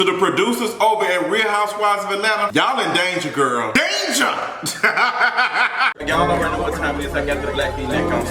To the producers over at Real Housewives of Atlanta, y'all in danger, girl. Danger! Y'all already know what time it is. I got the black V-neck on.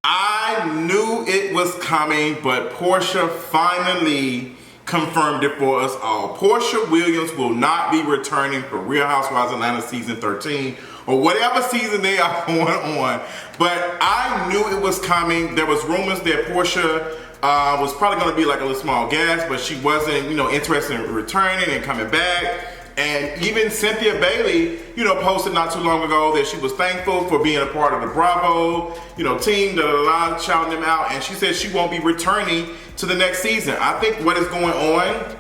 I knew it was coming, but Porsha finally confirmed it for us all. Porsha Williams will not be returning for Real Housewives of Atlanta season 13 or whatever season they are going on. But I knew it was coming. There was rumors that Porsha was probably going to be like a little small guest, but she wasn't, interested in returning and coming back. And even Cynthia Bailey, posted not too long ago that she was thankful for being a part of the Bravo, team, shouting them out. And she said she won't be returning to the next season. I think what is going on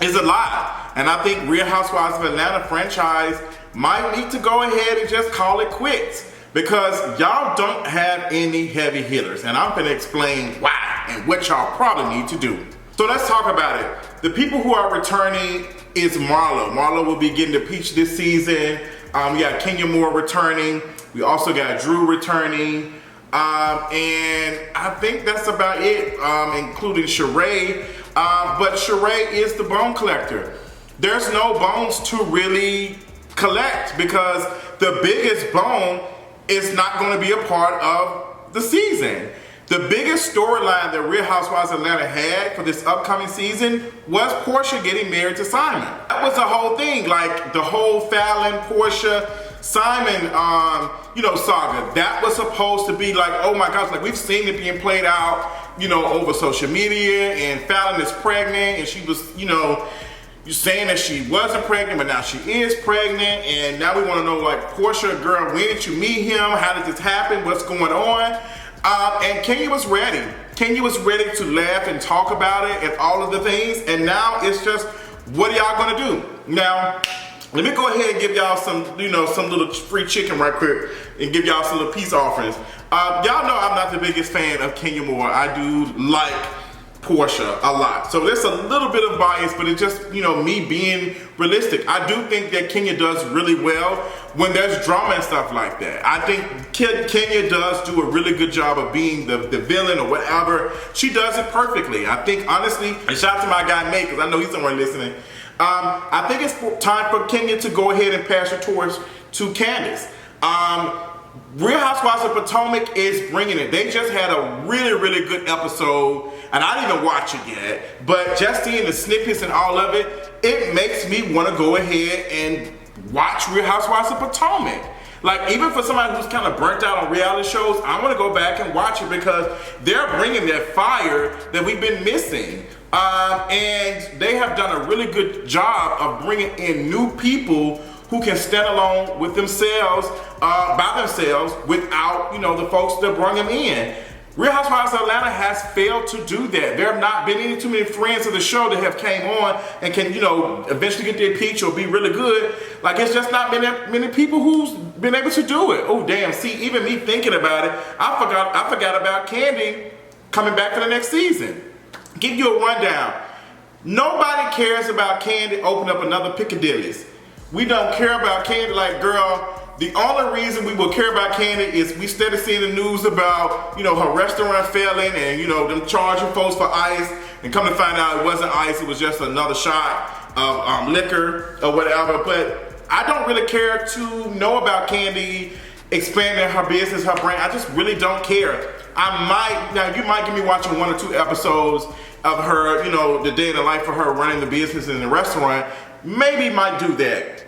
is a lot. And I think Real Housewives of Atlanta franchise might need to go ahead and just call it quits, because y'all don't have any heavy hitters. And I'm gonna explain why and what y'all probably need to do. So let's talk about it. The people who are returning is Marlo. Marlo will be getting the peach this season. We got Kenya Moore returning. We also got Drew returning. And I think that's about it, including Sheree. But Sheree is the bone collector. There's no bones to really collect because the biggest bone is not going to be a part of the season. The biggest storyline that Real Housewives of Atlanta had for this upcoming season was Porsha getting married to Simon. That was the whole thing, like the whole Fallon, Porsha, Simon, saga. That was supposed to be like, oh my gosh, like we've seen it being played out, over social media, and Fallon is pregnant, and she was, you're saying that she wasn't pregnant, but now she is pregnant, and now we want to know, like, Porsha, girl, when did you meet him? How did this happen? What's going on? And Kenya was ready. Kenya was ready to laugh and talk about it and all of the things. And now it's just, what are y'all gonna do? Now, let me go ahead and give y'all some, some little free chicken right quick and give y'all some little peace offerings. Y'all know I'm not the biggest fan of Kenya Moore. I do like Porsha a lot. So there's a little bit of bias, but it's just, me being realistic. I do think that Kenya does really well when there's drama and stuff like that. I think Kenya does do a really good job of being the villain or whatever. She does it perfectly. I think, honestly, and shout out to my guy Nate, because I know he's somewhere listening. I think it's time for Kenya to go ahead and pass the torch to Candiace. Real Housewives of Potomac is bringing it. They just had a really, really good episode, and I didn't even watch it yet, but just seeing the snippets and all of it, it makes me want to go ahead and watch Real Housewives of Potomac. Like, even for somebody who's kind of burnt out on reality shows, I want to go back and watch it because they're bringing that fire that we've been missing. And they have done a really good job of bringing in new people who can stand alone with themselves, by themselves, without, the folks that bring them in. Real Housewives of Atlanta has failed to do that. There have not been too many friends of the show that have came on and can, eventually get their peach or be really good. Like, it's just not been that many people who's been able to do it. Oh, damn, see, even me thinking about it, I forgot about Kandi coming back for the next season. Give you a rundown. Nobody cares about Kandi opening up another Piccadilly's. We don't care about Kandi. Like, girl, the only reason we will care about Kandi is we started seeing the news about, her restaurant failing and, them charging folks for ice, and come to find out it wasn't ice, it was just another shot of liquor or whatever. But I don't really care to know about Kandi expanding her business, her brand. I just really don't care. You might get me watching 1 or 2 episodes of her, the day in the life of her running the business in the restaurant. Maybe might do that.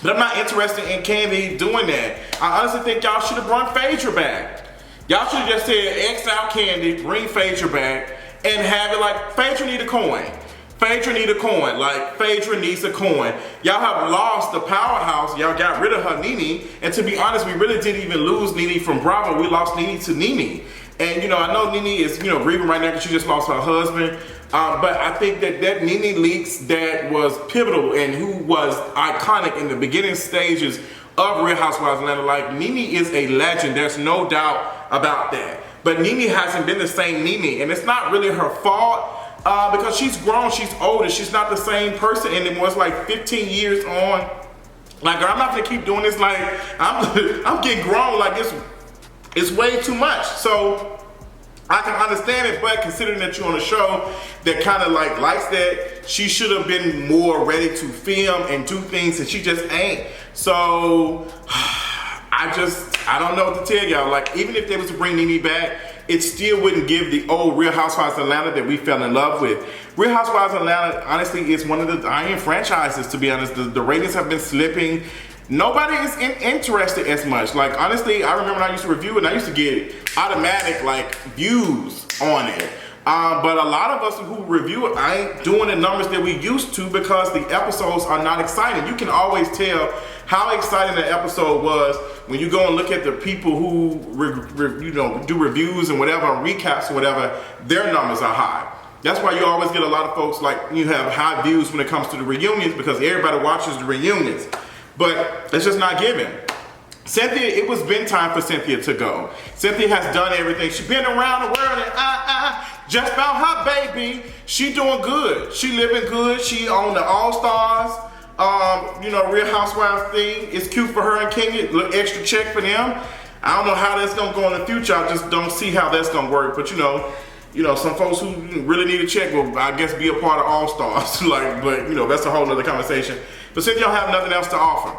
But I'm not interested in Kandi doing that. I honestly think y'all should have brought Phaedra back. Y'all should have just said, X out Kandi, bring Phaedra back, and have it like, Phaedra need a coin. Phaedra need a coin. Like, Phaedra needs a coin. Y'all have lost the powerhouse. Y'all got rid of her Nene. And to be honest, we really didn't even lose Nene from Bravo. We lost Nene to Nene. And, I know Nene is, grieving right now because she just lost her husband. But I think that Nene Leakes that was pivotal and who was iconic in the beginning stages of Real Housewives of Atlanta. Like, Nene is a legend. There's no doubt about that. But Nene hasn't been the same Nene. And it's not really her fault because she's grown, she's older. She's not the same person anymore. It's like 15 years on. Like, girl, I'm not going to keep doing this. Like, I'm getting grown. Like, it's It's way too much. So I can understand it, but considering that you're on a show that kind of like likes that, she should have been more ready to film and do things that she just ain't. So I don't know what to tell y'all. Like, even if they was to bring Nene back, it still wouldn't give the old Real Housewives of Atlanta that we fell in love with. Real Housewives of Atlanta, honestly, is one of the dying franchises, to be honest. The ratings have been slipping. Nobody is interested as much. Like, honestly, I remember when I used to review it, and I used to get automatic, like, views on it. But a lot of us who review it, I ain't doing the numbers that we used to because the episodes are not exciting. You can always tell how exciting the episode was when you go and look at the people who do reviews and whatever, recaps or whatever, their numbers are high. That's why you always get a lot of folks, like, you have high views when it comes to the reunions because everybody watches the reunions. But it's just not given. Cynthia, it was been time for Cynthia to go. Cynthia has done everything. She's been around the world and just about her baby. She doing good. She living good. She on the All-Stars, Real Housewives thing. It's cute for her and Kenya. Little extra check for them. I don't know how that's gonna go in the future. I just don't see how that's gonna work. But some folks who really need a check will, I guess, be a part of All-Stars. That's a whole nother conversation. But Cynthia don't have nothing else to offer.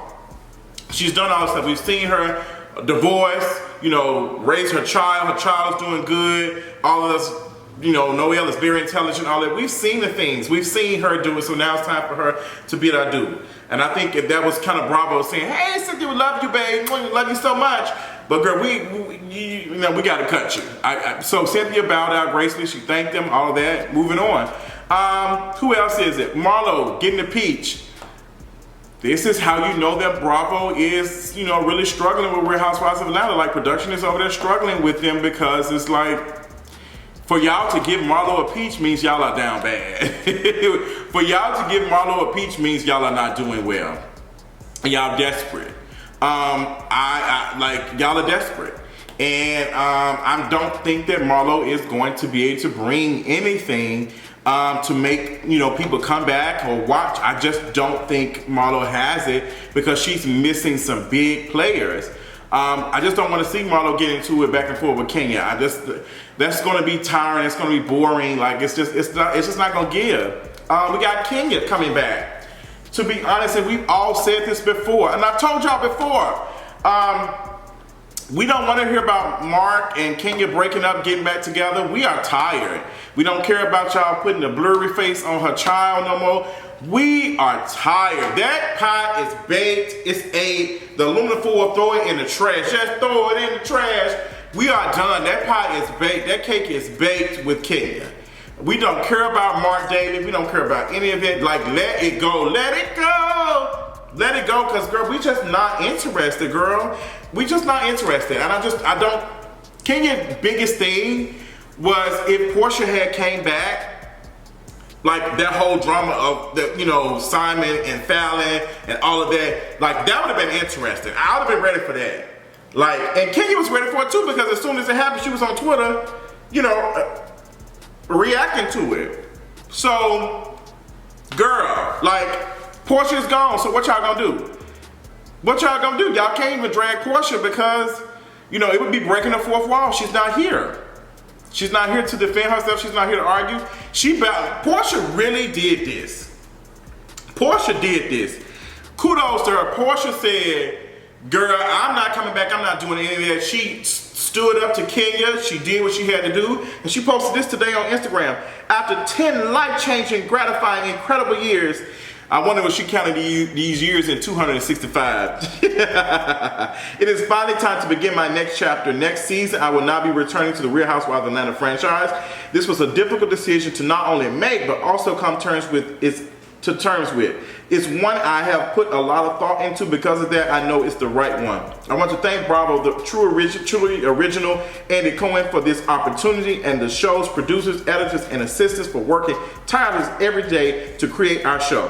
She's done all this stuff. We've seen her divorce, raise her child. Her child is doing good. All of us, Noelle is very intelligent, all that. We've seen the things. We've seen her do it, so now it's time for her to be our dude. And I think if that was kind of Bravo saying, hey, Cynthia, we love you, babe. We love you so much. But girl, we got to cut you. So Cynthia bowed out gracefully. She thanked them, all of that. Moving on. Who else is it? Marlo getting the peach. This is how you know that Bravo is, really struggling with Real Housewives of Atlanta. Like, production is over there struggling with them because it's like, for y'all to give Marlo a peach means y'all are down bad. For y'all to give Marlo a peach means y'all are not doing well. Y'all desperate. Y'all are desperate. And I don't think that Marlo is going to be able to bring anything to make people come back or watch. I just don't think Marlo has it because she's missing some big players. I just don't want to see Marlo get into it back and forth with Kenya. That's going to be tiring. It's going to be boring. Like, it's just not going to give. We got Kenya coming back. To be honest, and we've all said this before, and I've told y'all before. We don't want to hear about Mark and Kenya breaking up, getting back together. We are tired. We don't care about y'all putting a blurry face on her child no more. We are tired. That pie is baked. It's ate. The aluminum foil, throw it in the trash. Just throw it in the trash. We are done. That pie is baked. That cake is baked with Kenya. We don't care about Mark David. We don't care about any of it. Like, let it go. Let it go. Let it go, because, girl, we just not interested, girl. We just not interested. And Kenya's biggest thing was if Porsha had came back, like that whole drama of the, Simon and Fallon and all of that, like that would have been interesting. I would have been ready for that. Like, and Kenya was ready for it too, because as soon as it happened, she was on Twitter, reacting to it. So, girl, like, Porsha's gone, so what y'all gonna do? What y'all gonna do? Y'all can't even drag Porsha because, it would be breaking the fourth wall. She's not here. She's not here to defend herself. She's not here to argue. Porsha really did this. Porsha did this. Kudos to her. Porsha said, girl, I'm not coming back. I'm not doing any of that. She stood up to Kenya. She did what she had to do. And she posted this today on Instagram. After 10 life-changing, gratifying, incredible years, I wonder what she counted these years in 265. It is finally time to begin my next chapter. Next season, I will not be returning to the Real Housewives of Atlanta franchise. This was a difficult decision to not only make, but also come to terms with. It's one I have put a lot of thought into. Because of that, I know it's the right one. I want to thank Bravo, the truly original Andy Cohen, for this opportunity, and the show's producers, editors, and assistants for working tirelessly every day to create our show.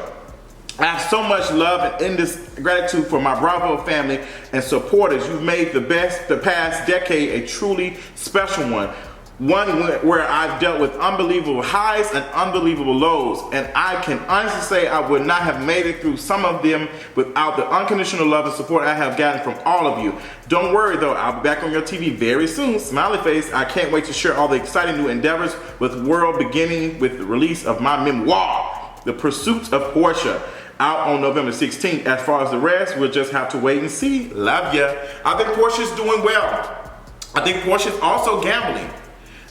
I have so much love and endless gratitude for my Bravo family and supporters. You've made the past decade a truly special one. one where I've dealt with unbelievable highs and unbelievable lows, and I can honestly say I would not have made it through some of them without the unconditional love and support I have gotten from all of you. Don't worry though, I'll be back on your TV very soon. Smiley face. I can't wait to share all the exciting new endeavors with the world, beginning with the release of my memoir, The Pursuit of Porsha, out on November 16th. As far as the rest, we'll just have to wait and see. Love ya. I think Porsha's doing well. I think Porsha's also gambling.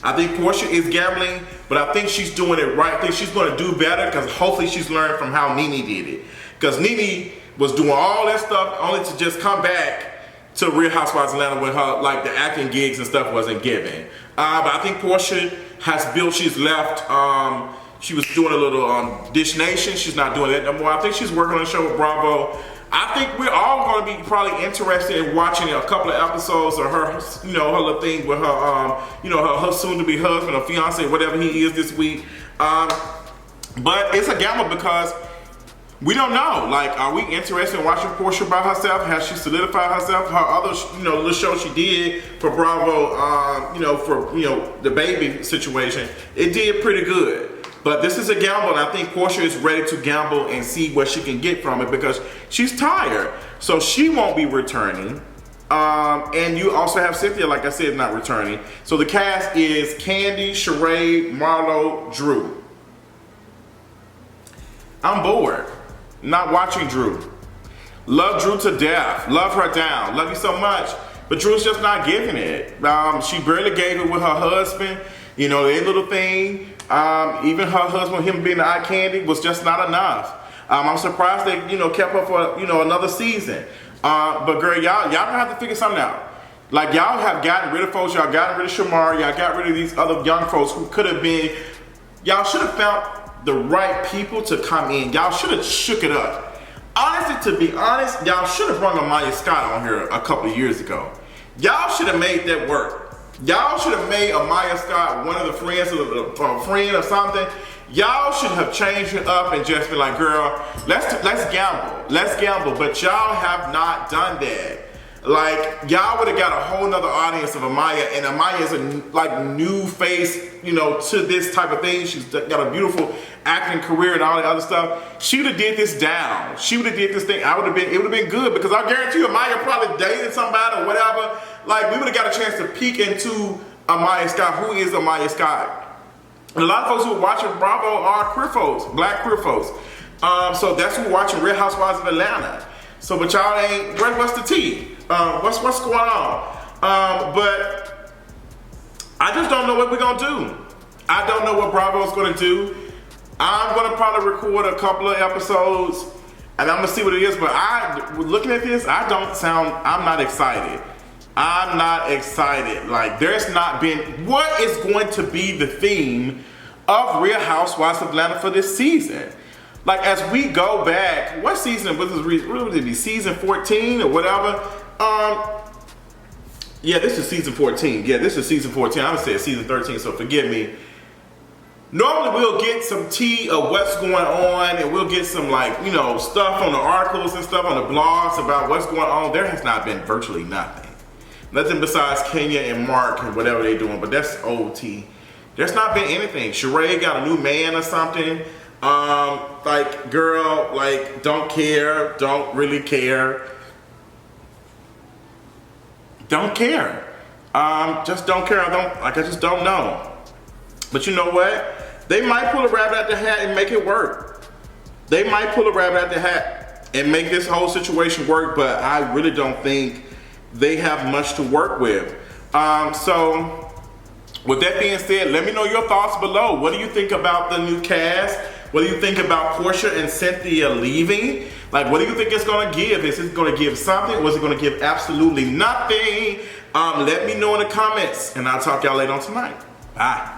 I think Porsha is gambling, but I think she's doing it right. I think she's going to do better because hopefully she's learned from how Nene did it. Because Nene was doing all that stuff only to just come back to Real Housewives of Atlanta when her, like, the acting gigs and stuff wasn't given. But I think Porsha has built, she's left, she was doing a little Dish Nation. She's not doing that no more. I think she's working on a show with Bravo. I think we're all going to be probably interested in watching a couple of episodes of her, you know, her little thing with her, you know, her soon-to-be husband or fiance, whatever he is this week. But it's a gamble because we don't know. Like, are we interested in watching Porsha by herself? Has she solidified herself? Her other, you know, little show she did for Bravo, you know, for, you know, the baby situation, it did pretty good. But this is a gamble, and I think Porsha is ready to gamble and see what she can get from it because she's tired. So she won't be returning. And you also have Cynthia, like I said, not returning. So the cast is Kandi, Sheree, Marlo, Drew. I'm bored. Not watching Drew. Love Drew to death. Love her down. Love you so much. But Drew's just not giving it. She barely gave it with her husband. You know, their little thing. Even her husband, him being the eye candy, was just not enough. I'm surprised they, you know, kept up for, you know, another season. But girl, y'all gonna have to figure something out. Like, y'all have gotten rid of folks. Y'all gotten rid of Shamar. Y'all got rid of these other young folks who could have been. Y'all should have found the right people to come in. Y'all should have shook it up. Honestly, to be honest, y'all should have brought Amaya Scott on here a couple of years ago. Y'all should have made that work. Y'all should have made Amaya Scott one of the friends of a friend or something. Y'all should have changed it up and just been like, girl, let's gamble. Let's gamble. But y'all have not done that. Like, y'all would have got a whole nother audience of Amaya, and Amaya is a like new face, you know, to this type of thing. She's got a beautiful acting career and all that other stuff. She would have did this down. She would have did this thing. It would have been good because I guarantee you Amaya probably dated somebody or whatever. Like, we would have got a chance to peek into Amaya Scott. Who is Amaya Scott? And a lot of folks who are watching Bravo are queer folks, black queer folks. So that's who are watching Real Housewives of Atlanta. So, but y'all ain't, what's the tea? What's going on? But I just don't know what we're gonna do. I don't know what Bravo's gonna do. I'm gonna probably record a couple of episodes and I'm gonna see what it is, but looking at this, I'm not excited. I'm not excited. Like, there's not been, what is going to be the theme of Real Housewives of Atlanta for this season? Like, as we go back, what season was this? What would it be? Season 14 or whatever? Yeah, this is season 14. Yeah, this is season 14. I would say season 13, so forgive me. Normally we'll get some tea of what's going on and we'll get some, like, you know, stuff on the articles and stuff on the blogs about what's going on. There has not been virtually nothing. Nothing besides Kenya and Mark and whatever they're doing, but that's old tea. There's not been anything. Sheree got a new man or something. Like, girl, like, don't care, don't really care. Don't care. Just don't care. I just don't know. But you know what? They might pull a rabbit out the hat and make it work. They might pull a rabbit out the hat and make this whole situation work, but I really don't think they have much to work with. So with that being said, let me know your thoughts below. What do you think about the new cast? What do you think about Porsha and Cynthia leaving? Like, what do you think it's gonna give? Is it gonna give something, or is it gonna give absolutely nothing? Let me know in the comments, and I'll talk to y'all later on tonight. Bye.